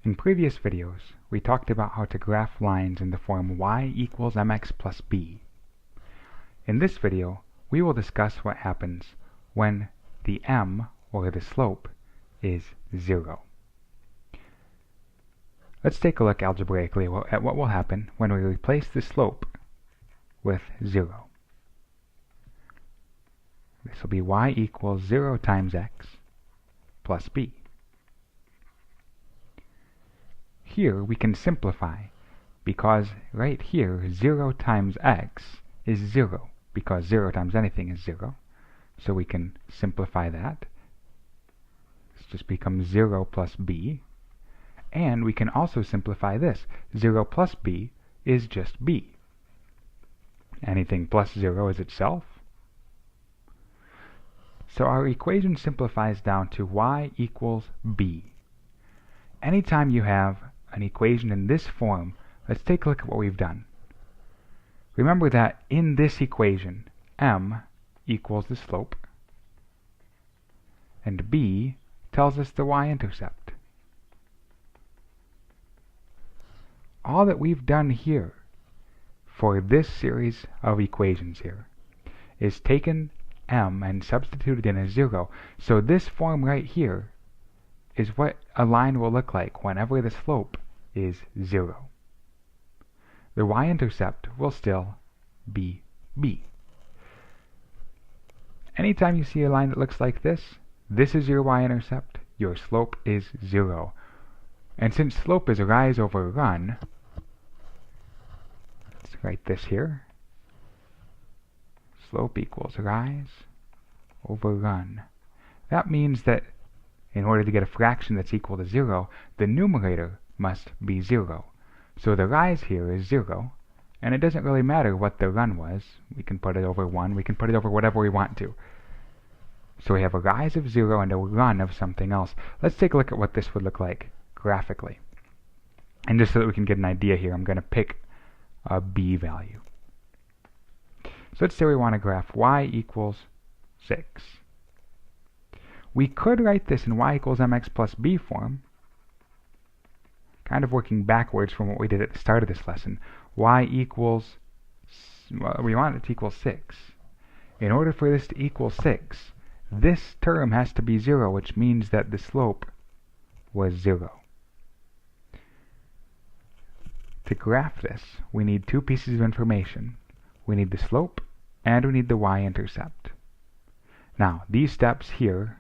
In previous videos, we talked about how to graph lines in the form y equals mx plus b. In this video, we will discuss what happens when the m, or the slope, is 0. Let's take a look algebraically at what will happen when we replace the slope with 0. This will be y equals 0 times x plus b. Here we can simplify, because right here 0 times x is 0, because 0 times anything is 0. So we can simplify that. This just becomes 0 plus b. And we can also simplify this. 0 plus b is just b. Anything plus 0 is itself. So our equation simplifies down to y equals b. Anytime you have an equation in this form, let's take a look at what we've done. Remember that in this equation, m equals the slope, and b tells us the y-intercept. All that we've done here for this series of equations here is taken m and substituted in as 0. So this form right here is what a line will look like whenever the slope is 0. The y-intercept will still be b. Anytime you see a line that looks like this is your y-intercept, your slope is 0. And since slope is rise over run, let's write this here. Slope equals rise over run. That means that in order to get a fraction that's equal to 0, the numerator must be 0. So the rise here is 0, and it doesn't really matter what the run was. We can put it over 1, we can put it over whatever we want to. So we have a rise of 0 and a run of something else. Let's take a look at what this would look like graphically. And just so that we can get an idea here, I'm going to pick a b value. So let's say we want to graph y equals 6. We could write this in y equals mx plus b form, kind of working backwards from what we did at the start of this lesson. Y equals, well, we want it to equal 6. In order for this to equal 6, this term has to be 0, which means that the slope was 0. To graph this, we need two pieces of information. We need the slope, and we need the y-intercept. Now, these steps here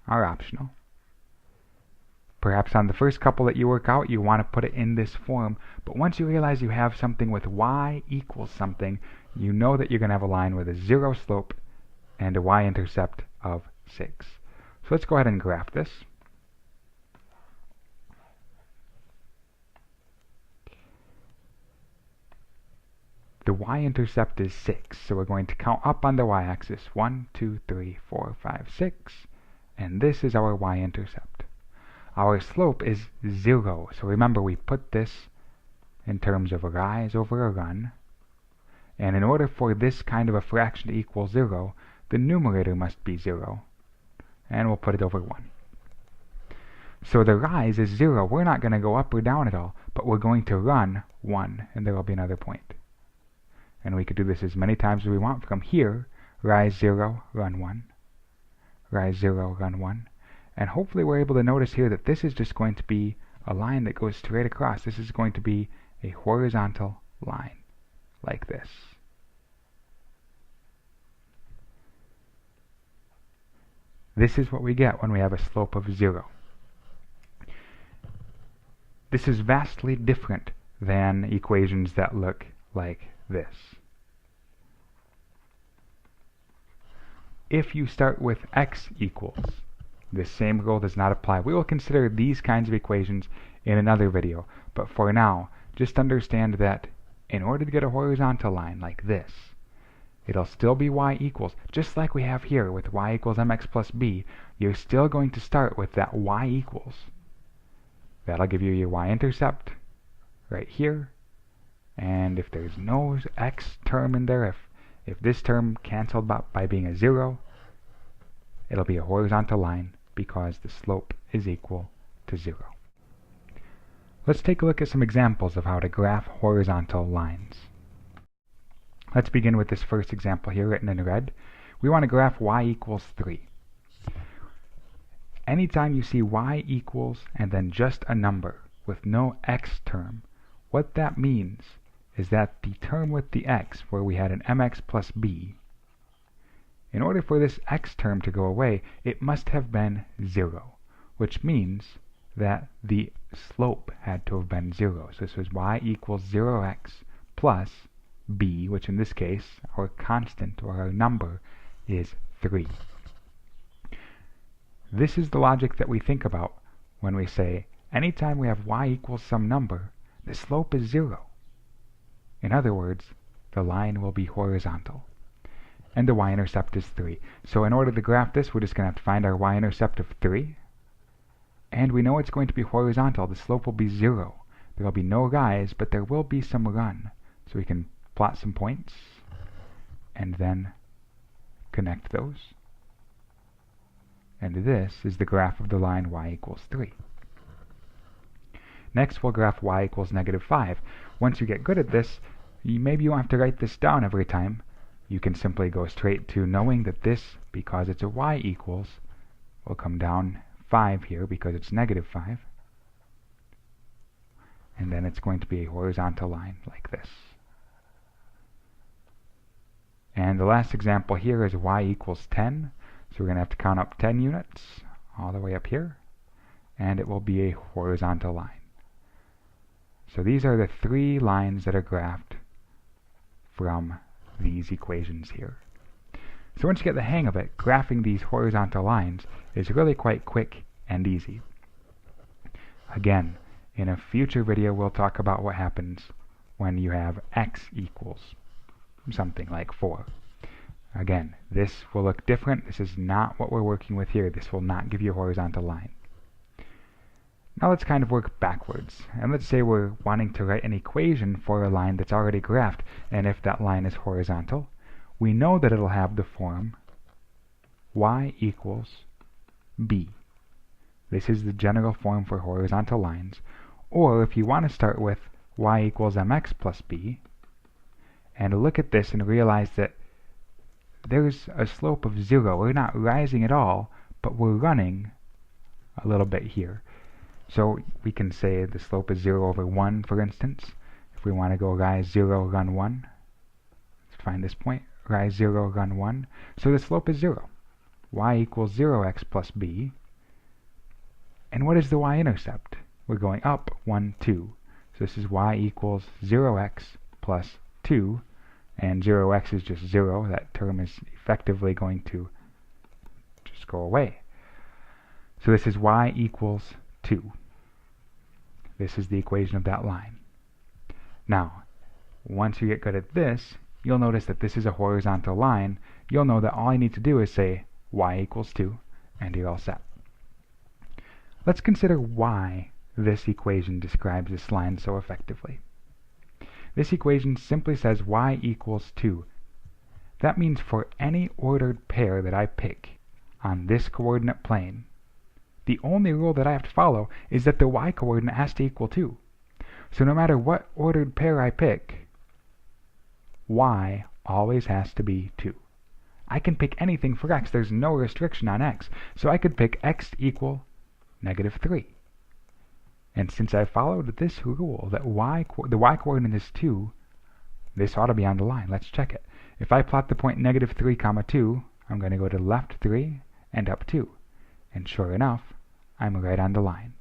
are optional. Perhaps on the first couple that you work out, you want to put it in this form, but once you realize you have something with y equals something, you know that you're going to have a line with a 0 slope and a y-intercept of 6. So let's go ahead and graph this. The y-intercept is 6, so we're going to count up on the y-axis. 1, 2, 3, 4, 5, 6, and this is our y-intercept. Our slope is 0, so remember we put this in terms of a rise over a run, and in order for this kind of a fraction to equal 0, the numerator must be 0, and we'll put it over 1. So the rise is 0. We're not going to go up or down at all, but we're going to run 1, and there will be another point. And we could do this as many times as we want. From here, rise 0, run 1, rise 0, run 1. And hopefully we're able to notice here that this is just going to be a line that goes straight across. This is going to be a horizontal line, like this. This is what we get when we have a slope of 0. This is vastly different than equations that look like this. If you start with x equals, this same rule does not apply. We will consider these kinds of equations in another video, but for now, just understand that in order to get a horizontal line like this, it'll still be y equals, just like we have here with y equals mx plus b, you're still going to start with that y equals. That'll give you your y-intercept right here, and if there's no x term in there, if this term canceled by being a 0, it'll be a horizontal line because the slope is equal to 0. Let's take a look at some examples of how to graph horizontal lines. Let's begin with this first example here written in red. We want to graph y equals 3. Anytime you see y equals and then just a number with no x term, what that means is that the term with the x, where we had an mx plus b, in order for this x term to go away, it must have been 0, which means that the slope had to have been 0. So this was y equals 0x plus b, which in this case, our constant or our number is 3. This is the logic that we think about when we say anytime we have y equals some number, the slope is 0. In other words, the line will be horizontal. And the y-intercept is 3. So in order to graph this, we're just going to have to find our y-intercept of 3. And we know it's going to be horizontal. The slope will be 0. There will be no rise, but there will be some run. So we can plot some points and then connect those. And this is the graph of the line y equals 3. Next, we'll graph y equals -5. Once you get good at this, maybe you won't have to write this down every time. You can simply go straight to knowing that this, because it's a y equals, will come down 5 here because it's -5. And then it's going to be a horizontal line like this. And the last example here is y equals 10. So we're going to have to count up 10 units all the way up here. And it will be a horizontal line. So these are the 3 lines that are graphed from these equations here. So once you get the hang of it, graphing these horizontal lines is really quite quick and easy. Again, in a future video we'll talk about what happens when you have x equals something like 4. Again, this will look different. This is not what we're working with here. This will not give you a horizontal line. Now let's kind of work backwards. And let's say we're wanting to write an equation for a line that's already graphed. And if that line is horizontal, we know that it'll have the form y equals b. This is the general form for horizontal lines. Or if you want to start with y equals mx plus b, and look at this and realize that there's a slope of 0. We're not rising at all, but we're running a little bit here. So we can say the slope is 0 over 1, for instance. If we want to go rise 0, run 1, let's find this point. Rise 0, run 1. So the slope is 0. Y equals 0x plus b. And what is the y-intercept? We're going up 1, 2. So this is y equals 0x plus 2. And 0x is just 0. That term is effectively going to just go away. So this is y equals 2. This is the equation of that line. Now, once you get good at this, you'll notice that this is a horizontal line. You'll know that all I need to do is say y equals 2, and you're all set. Let's consider why this equation describes this line so effectively. This equation simply says y equals 2. That means for any ordered pair that I pick on this coordinate plane, the only rule that I have to follow is that the y-coordinate has to equal 2. So no matter what ordered pair I pick, y always has to be 2. I can pick anything for x. There's no restriction on x. So I could pick x equal -3. And since I followed this rule that the y-coordinate is 2, this ought to be on the line. Let's check it. If I plot the point -3, 2, I'm going to go to left 3 and up 2. And sure enough, I'm right on the line.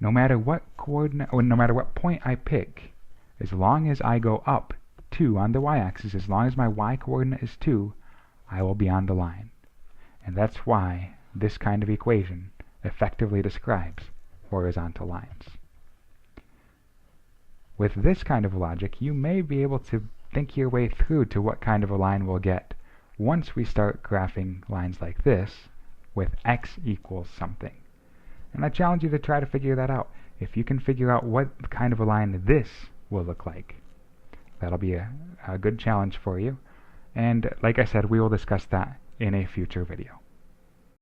No matter what coordinate, or no matter what point I pick, as long as I go up 2 on the y-axis, as long as my y-coordinate is 2, I will be on the line. And that's why this kind of equation effectively describes horizontal lines. With this kind of logic, you may be able to think your way through to what kind of a line we'll get once we start graphing lines like this with x equals something. And I challenge you to try to figure that out. If you can figure out what kind of a line this will look like, that'll be a good challenge for you. And like I said, we will discuss that in a future video.